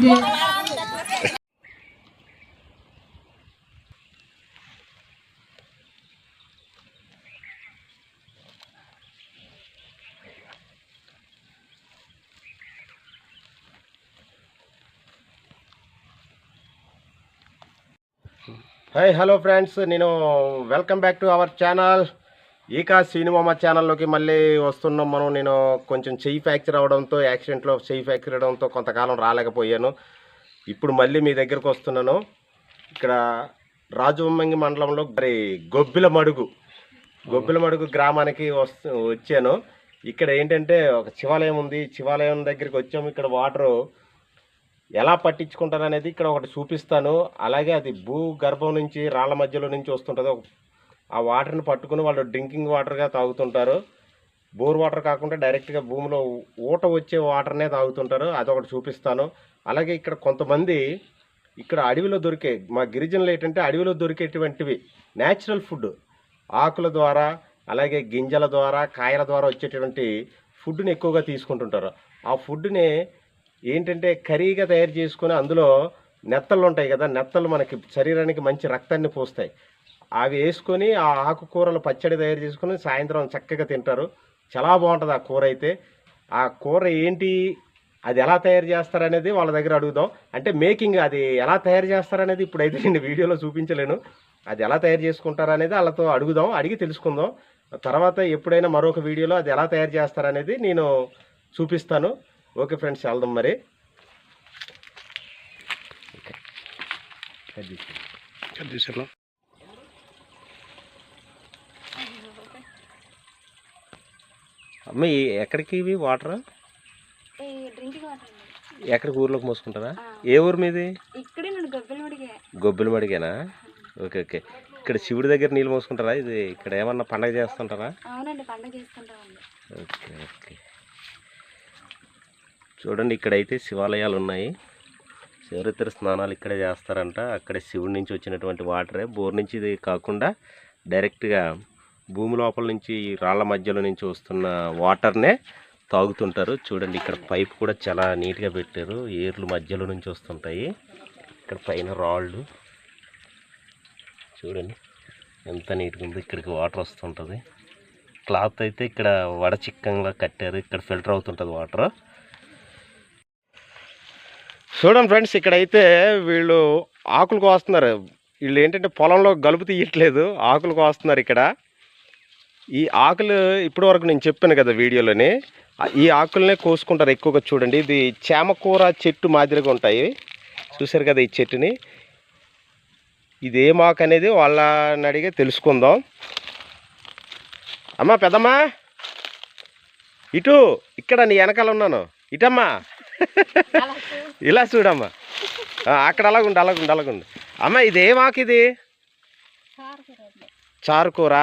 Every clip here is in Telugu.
హాయ్ హలో ఫ్రెండ్స్, నేను welcome back to our channel. ఈకా సినిమా ఛానల్లోకి మళ్ళీ వస్తున్నాం మనం. నేను కొంచెం చెయ్యి ఫ్రాక్చర్ అవడంతో, యాక్సిడెంట్లో చెయ్యి ఫ్రాక్చర్ అవడంతో కొంతకాలం రాలేకపోయాను. ఇప్పుడు మళ్ళీ మీ దగ్గరకు వస్తున్నాను. ఇక్కడ రాజవొమ్మంగి మండలంలో గొబ్బిలమడుగు గ్రామానికి వచ్చాను. ఇక్కడ ఏంటంటే ఒక శివాలయం ఉంది. శివాలయం దగ్గరికి వచ్చాము. ఇక్కడ వాటరు ఎలా పట్టించుకుంటారు అనేది ఇక్కడ ఒకటి చూపిస్తాను. అలాగే అది భూగర్భం నుంచి రాళ్ళ మధ్యలో నుంచి వస్తుంటుంది. ఆ వాటర్ని పట్టుకుని వాళ్ళు డ్రింకింగ్ వాటర్గా తాగుతుంటారు. బోర్ వాటర్ కాకుండా డైరెక్ట్గా భూమిలో ఊట వచ్చే వాటర్నే తాగుతుంటారు. అదొకటి చూపిస్తాను. అలాగే ఇక్కడ కొంతమంది ఇక్కడ అడవిలో దొరికే మా గిరిజనులు ఏంటంటే అడవిలో దొరికేటువంటివి న్యాచురల్ ఫుడ్ ఆకుల ద్వారా, అలాగే గింజల ద్వారా, కాయల ద్వారా వచ్చేటువంటి ఫుడ్ని ఎక్కువగా తీసుకుంటుంటారు. ఆ ఫుడ్ని ఏంటంటే కర్రీగా తయారు చేసుకుని అందులో నెత్తళ్ళు ఉంటాయి కదా, నెత్తళ్ళు మనకి శరీరానికి మంచి రక్తాన్ని పోస్తాయి. అవి వేసుకొని ఆ ఆకుకూరలు పచ్చడి తయారు చేసుకుని సాయంత్రం చక్కగా తింటారు. చాలా బాగుంటుంది ఆ కూర అయితే. ఆ కూర ఏంటి, అది ఎలా తయారు చేస్తారనేది వాళ్ళ దగ్గర అడుగుదాం. అంటే మేకింగ్ అది ఎలా తయారు చేస్తారనేది ఇప్పుడైతే నేను వీడియోలో చూపించలేను. అది ఎలా తయారు చేసుకుంటారనేది వాళ్ళతో అడుగుదాం, అడిగి తెలుసుకుందాం. తర్వాత ఎప్పుడైనా మరొక వీడియోలో అది ఎలా తయారు చేస్తారనేది నేను చూపిస్తాను. ఓకే ఫ్రెండ్స్, వెళ్దాం మరి. అమ్మ ఎక్కడికి ఇవి వాటర్? ఎక్కడికి ఊర్లోకి మోసుకుంటారా? ఏ ఊరు మీది? గొబ్బిలమడిగేనా? Okay okay. ఇక్కడ శివుడి దగ్గర నీళ్ళు మోసుకుంటారా? ఇది ఇక్కడ ఏమన్నా పండగ చేస్తుంటారా? Okay okay. చూడండి, ఇక్కడైతే శివాలయాలు ఉన్నాయి. శివరాత్రి స్నానాలు ఇక్కడే చేస్తారంట. అక్కడే శివుడి నుంచి వచ్చినటువంటి వాటరే, బోర్ నుంచి ఇది కాకుండా డైరెక్ట్గా భూమి లోపల నుంచి రాళ్ళ మధ్యలో నుంచి వస్తున్న వాటర్నే తాగుతుంటారు. చూడండి, ఇక్కడ పైప్ కూడా చాలా నీట్గా పెట్టారు. ఏర్లు మధ్యలో నుంచి వస్తుంటాయి. ఇక్కడ పైన రాళ్ళు చూడండి ఎంత నీట్గా ఉంది. ఇక్కడికి వాటర్ వస్తుంటుంది. క్లాత్ అయితే ఇక్కడ వడచిక్కంగా కట్టారు. ఇక్కడ ఫిల్టర్ అవుతుంటుంది వాటర్. చూడండి ఫ్రెండ్స్, ఇక్కడైతే వీళ్ళు ఆకులు కోస్తున్నారు. వీళ్ళు ఏంటంటే పొలంలో గలుపు తీయట్లేదు, ఆకులు కోస్తున్నారు. ఇక్కడ ఈ ఆకులు ఇప్పటి వరకు నేను చెప్పాను కదా వీడియోలోని, ఈ ఆకులనే కోసుకుంటారు ఎక్కువగా. చూడండి, ఇది చేమకూర చెట్టు మాదిరిగా ఉంటాయి. చూసారు కదా ఈ చెట్టుని. ఇది ఏం ఆకు అనేది వాళ్ళని అడిగే తెలుసుకుందాం. అమ్మా, పెద్దమ్మా, ఇటు ఇక్కడ నీ వెనకాల ఉన్నాను, ఇటమ్మా, ఇలా చూడమ్మా, అక్కడ అలాగుండు. అమ్మ, ఇది ఏం ఆకు? ఇది చారుకూర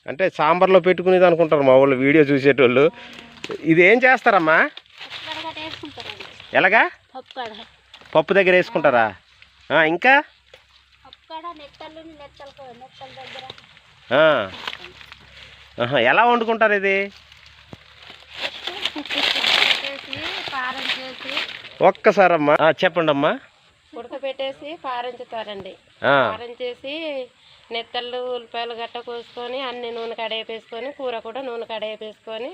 అంటే సాంబార్లో పెట్టుకునేది అనుకుంటారు మా వాళ్ళు, వీడియో చూసేటోళ్ళు. ఇది ఏం చేస్తారమ్మా? ఎలాగా? పప్పు దగ్గర వేసుకుంటారా? ఇంకా ఎలా వండుకుంటారు ఇది? ఒక్కసారమ్మా చెప్పండి అమ్మా. ఉడకబెట్టేసి పారించుతారండి. పారించేసి నెత్తళ్ళు, ఉల్లిపాయలు గట్ట కోసుకొని అన్ని నూనె కడేపేసుకొని, కూర కూడా నూనె కడేపేసుకొని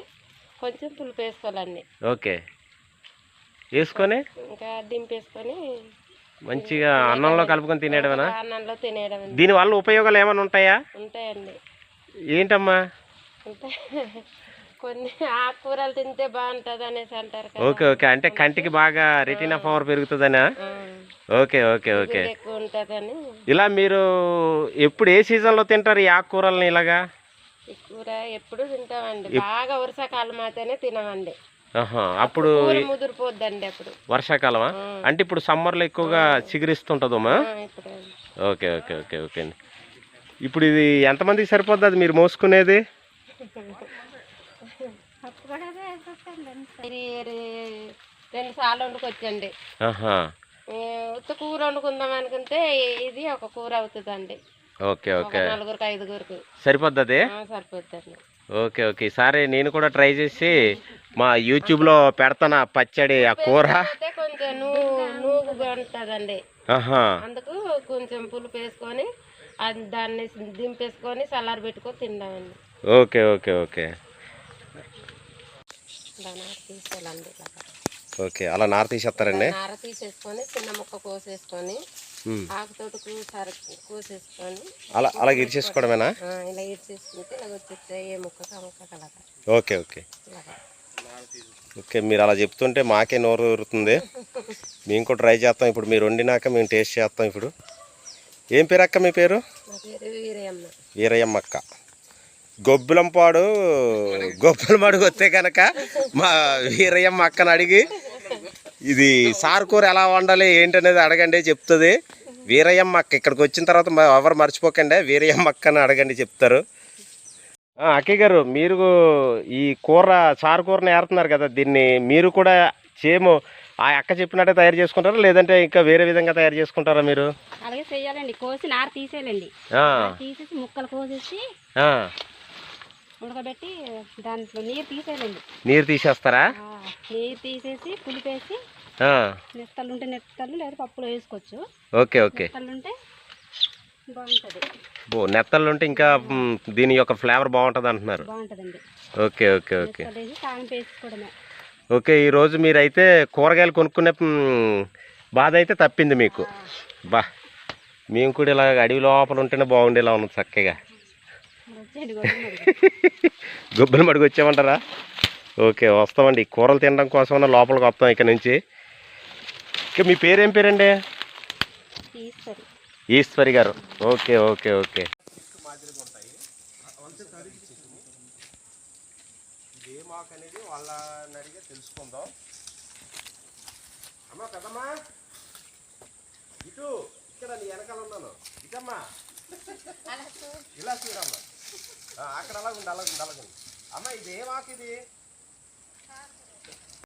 కొంచెం పులుపు వేసుకోవాలండి. ఓకే, వేసుకొని ఇంకా దింపేసుకొని మంచిగా అన్నంలో కలుపుకొని తినేయడమేనా? అన్నంలో తినేయడం. దీనివల్ల ఉపయోగాలు ఏమైనా ఉంటాయా? ఉంటాయండి. ఏంటమ్మా? ఉంటాయి, కొన్ని ఆకుకూరలు తింటే బాగుంటుంది అనేసి అంటారు. ఓకే ఓకే, అంటే కంటికి బాగా రెటీనా పవర్ పెరుగుతుందనా? ఓకే ఓకే ఓకే, ఎక్కువ ఉంటుందని. ఇలా మీరు ఎప్పుడు ఏ సీజన్లో తింటారు ఈ ఆకుకూరల్ని? ఇలాగా ఈ కూర ఎప్పుడు తింటామండి, బాగా వర్షాకాలం అయితేనే తినమండి. అప్పుడు ముదిరిపోద్దండి. అప్పుడు వర్షాకాలమా? అంటే ఇప్పుడు సమ్మర్లో ఎక్కువగా చిగురిస్తుంటుందమ్మా? ఓకే ఓకే ఓకే ఓకే అండి. ఇప్పుడు ఇది ఎంతమందికి సరిపోద్ది అది మీరు మోసుకునేది? 2 సార్లు వండుకొచ్చండి. ఉత్త కూర వండుకుందాం అనుకుంటే ఇది ఒక కూర అవుతుందండి. ఓకే ఓకే, 4 5 సరిపోద్ది. సరిపోద్దండి. ఓకే ఓకే, సరే నేను కూడా ట్రై చేసి మా యూట్యూబ్లో పెడతాను పచ్చడి, ఆ కూర. కొంచెం నువ్వు ఉంటుందండి. ఆహా, అందుకు కొంచెం పులుపు వేసుకొని దాన్ని దింపేసుకొని చల్లారి పెట్టుకొని తిందామండి. ఓకే ఓకే ఓకే దాని నార తీసేయాలండి. ఓకే, అలా నార తీసేస్తారండి. నార తీసేసుకొని చిన్న ముక్క కోసేసుకొని ఆకుతోటి కోసేసుకొని అలా అలా ఇరిచేసుకోవడమేనా? ఇలా ఇరిచేసుకుంటే ఇలా వచ్చేస్తాయి ఏ ముక్క ముక్క అలాగా. ఓకే ఓకే ఓకే, మీరు అలా చెప్తుంటే మాకే నోరు ఊరుతుంది. మేము కూడా ట్రై చేస్తాం. ఇప్పుడు మీరు వండినాక మేము టేస్ట్ చేస్తాం. ఇప్పుడు ఏం పేరు అక్క మీ పేరు? నా పేరు వీరయ్యమ్మ. వీరయ్యమ్మ అక్క. గొబ్బులంపాడు గొబ్బలమడుగు వస్తే కనుక మా వీరయ్యమ్మ అక్కని అడిగి ఇది సారు కూర ఎలా వండాలి ఏంటనేది అడగండి, చెప్తుంది. వీరయ్యమ్మ అక్క ఇక్కడికి వచ్చిన తర్వాత ఎవరు మర్చిపోకండి, వీరయ్యమ్మ అక్కని అడగండి, చెప్తారు. అక్కయ్య గారు, మీరు ఈ కూర చారు కూరని ఏరుతున్నారు కదా, దీన్ని మీరు కూడా సేమ్ ఆ అక్క చెప్పినట్టే తయారు చేసుకుంటారా, లేదంటే ఇంకా వేరే విధంగా తయారు చేసుకుంటారా మీరు? అలాగే చెయ్యాలండి. కోసి నార తీసేయాలండి. తీసేసి ముక్కలు కోసేసి ఉడకబెట్టి దాంట్లో నీరు తీసేయాలండి. నీరు తీసేస్తారా? నీరు తీసేసి పులిపేసి నెత్తలు ఉంటే నెత్తలు, లేదా పప్పులో వేసుకోవచ్చు. ఓకే ఓకే, నెత్తలు ఉంటే బాగుంటుంది. నెత్తలు ఉంటే ఇంకా దీని యొక్క ఫ్లేవర్ బాగుంటుంది అంటున్నారు. బాగుంటుందండి. ఓకే ఓకే ఓకే వేసి తానం వేసుకోవడమే. ఓకే, ఈరోజు మీరైతే కూరగాయలు కొనుక్కునే బాధ అయితే తప్పింది మీకు. బా, మేము కూడా ఇలా అడవి లోపల ఉంటేనే బాగుండేలా ఉన్నాం చక్కగా. గొబ్బల మడికి వచ్చామంటారా? ఓకే, వస్తామండి. కూరలు తినడం కోసమన్నా లోపలికి వస్తాం ఇక్కడ నుంచి. ఇక మీ పేరేం పేరండి? ఈశ్వరి గారు. ఓకే ఓకే ఓకే అనేది వాళ్ళని అడిగే తెలుసుకుందాం. అమ్మా కదమ్మా, ఇటు ఇక్కడ నీ వెనకాల ఉన్నాను, ఇటమ్మా ఇలా చూడమ్మా, అక్కడ అలాగుండి అలాగుండి అలాగుండి. అమ్మ ఇది ఏమాకు? ఇది